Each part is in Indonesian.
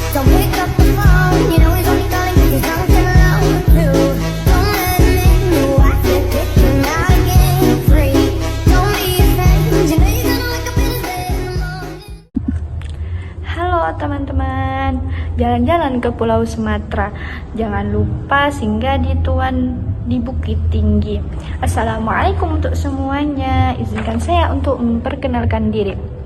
Don't pick up the phone, you know he's only calling 'cause he's something alone too. Don't let him in, you have to kick him out again free. Don't be afraid, you know you're gonna wake up in his bed in the morning. Halo teman-teman, jalan-jalan ke Pulau Sumatera. Jangan lupa singgah di Bukit Tinggi. Assalamualaikum untuk semuanya. Izinkan saya untuk memperkenalkan diri.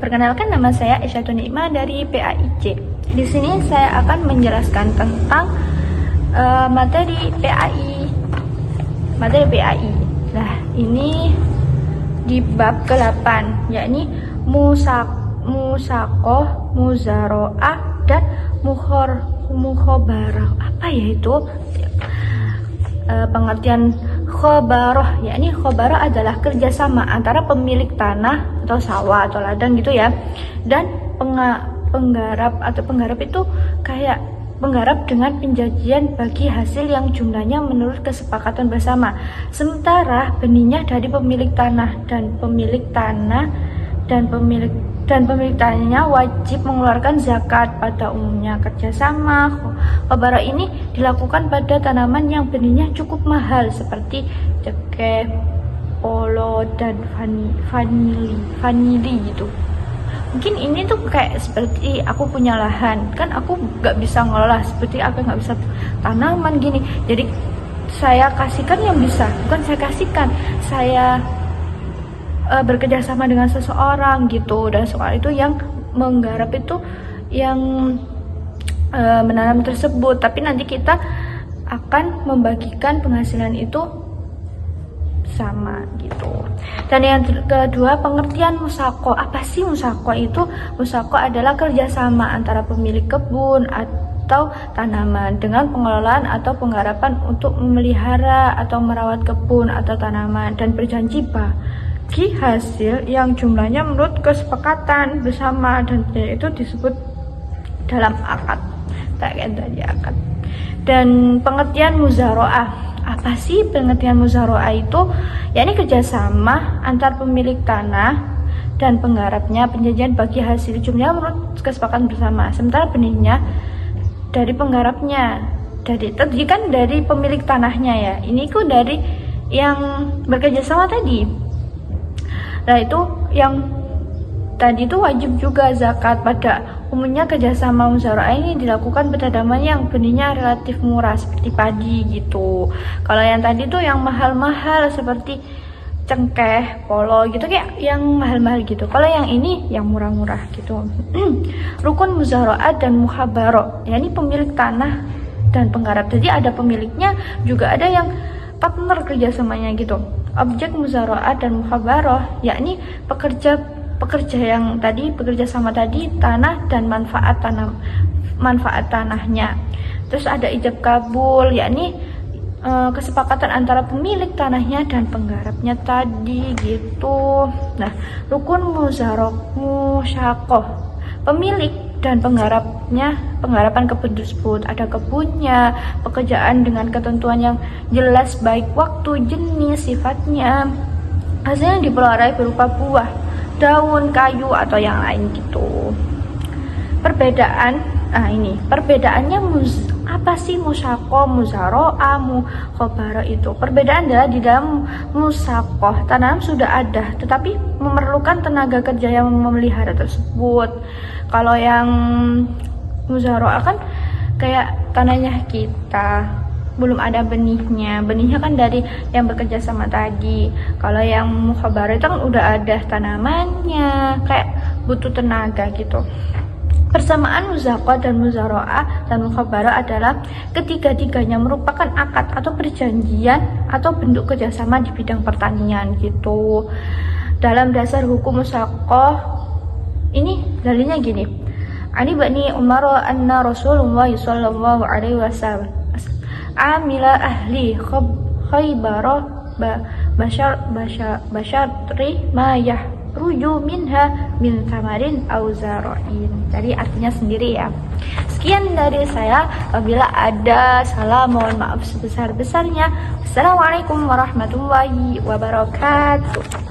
Perkenalkan, nama saya Isyatun Nikmah dari PAIC. Di sini saya akan menjelaskan tentang materi PAI. Nah, ini di bab ke-8, yakni musakoh, muzaroah, dan mukhobarah. Apa ya itu? Pengertian khobaroh, yakni khobaroh adalah kerjasama antara pemilik tanah atau sawah atau ladang gitu ya, dan penggarap itu kayak penggarap dengan penjanjian bagi hasil yang jumlahnya menurut kesepakatan bersama. Sementara benihnya dari pemilik tanah dan pemilik tanahnya wajib mengeluarkan zakat. Pada umumnya kerjasama khobaroh ini dilakukan pada tanaman yang benihnya cukup mahal seperti cengkeh, polo, dan vanili gitu. Mungkin ini tuh kayak seperti aku punya lahan, kan aku nggak bisa ngelola, seperti aku nggak bisa tanaman gini, jadi saya kasihkan yang bisa, bukan saya kasihkan, saya bekerja sama dengan seseorang gitu, dan soal itu yang menggarap itu yang menanam tersebut, tapi nanti kita akan membagikan penghasilan itu sama gitu. Dan yang kedua, pengertian musako. Apa sih musako itu? Musako adalah kerjasama antara pemilik kebun atau tanaman dengan pengelolaan atau penggarapan untuk memelihara atau merawat kebun atau tanaman, dan berjanji bagi hasil yang jumlahnya menurut kesepakatan bersama, dan itu disebut dalam akad. Akad. Dan pengertian muzaroah. Apa sih pengertian muzaroah itu? Yakni kerjasama antar pemilik tanah dan penggarapnya, penjanjian bagi hasil jumlah menurut kesepakatan bersama. Sementara benihnya dari penggarapnya, tadi kan dari pemilik tanahnya ya. Ini kok dari yang bekerja sama tadi. Nah itu yang tadi itu wajib juga zakat. Pada umumnya kerjasama muzaroah ini dilakukan pada tanaman yang benihnya relatif murah seperti padi gitu. Kalau yang tadi tuh yang mahal-mahal seperti cengkeh, polo gitu, kayak yang mahal-mahal gitu. Kalau yang ini yang murah-murah gitu. Rukun muzaroah dan muhabaroh, yakni pemilik tanah dan penggarap. Jadi ada pemiliknya, juga ada yang partner kerjasamanya gitu. Objek muzaroah dan muhabaroh, yakni pekerja yang tadi, bekerja sama tadi, tanah dan manfaat tanahnya. Terus ada ijab kabul, yakni kesepakatan antara pemilik tanahnya dan penggarapnya tadi gitu. Nah, rukun musyakoh, pemilik dan penggarapan kebun tersebut, ada kebunnya, pekerjaan dengan ketentuan yang jelas baik waktu, jenis, sifatnya, hasilnya diperoleh berupa buah, daun, kayu, atau yang lain gitu. Perbedaannya apa sih musyakoh, muzaroah, mukhobaroh itu? Perbedaan adalah di dalam musakoh tanam sudah ada, tetapi memerlukan tenaga kerja yang memelihara tersebut. Kalau yang muzaroah kan kayak tanahnya kita, belum ada benihnya kan dari yang bekerja sama tadi. Kalau yang mukhobaroh itu kan udah ada tanamannya, kayak butuh tenaga gitu. Persamaan muzakoh dan muzaroah dan mukhobaroh adalah ketiga-tiganya merupakan akad atau perjanjian atau bentuk kerjasama di bidang pertanian gitu. Dalam dasar hukum muzakoh ini dalilnya gini. Ani bani Umar anna Rasulullah sallallahu alaihi wasallam amila ahli khaybarah basyari ma yahruju minha min tamarin aw zara'in. Jadi artinya sendiri ya. Sekian dari saya. Apabila ada salah, mohon maaf sebesar-besarnya. Assalamualaikum warahmatullahi wabarakatuh.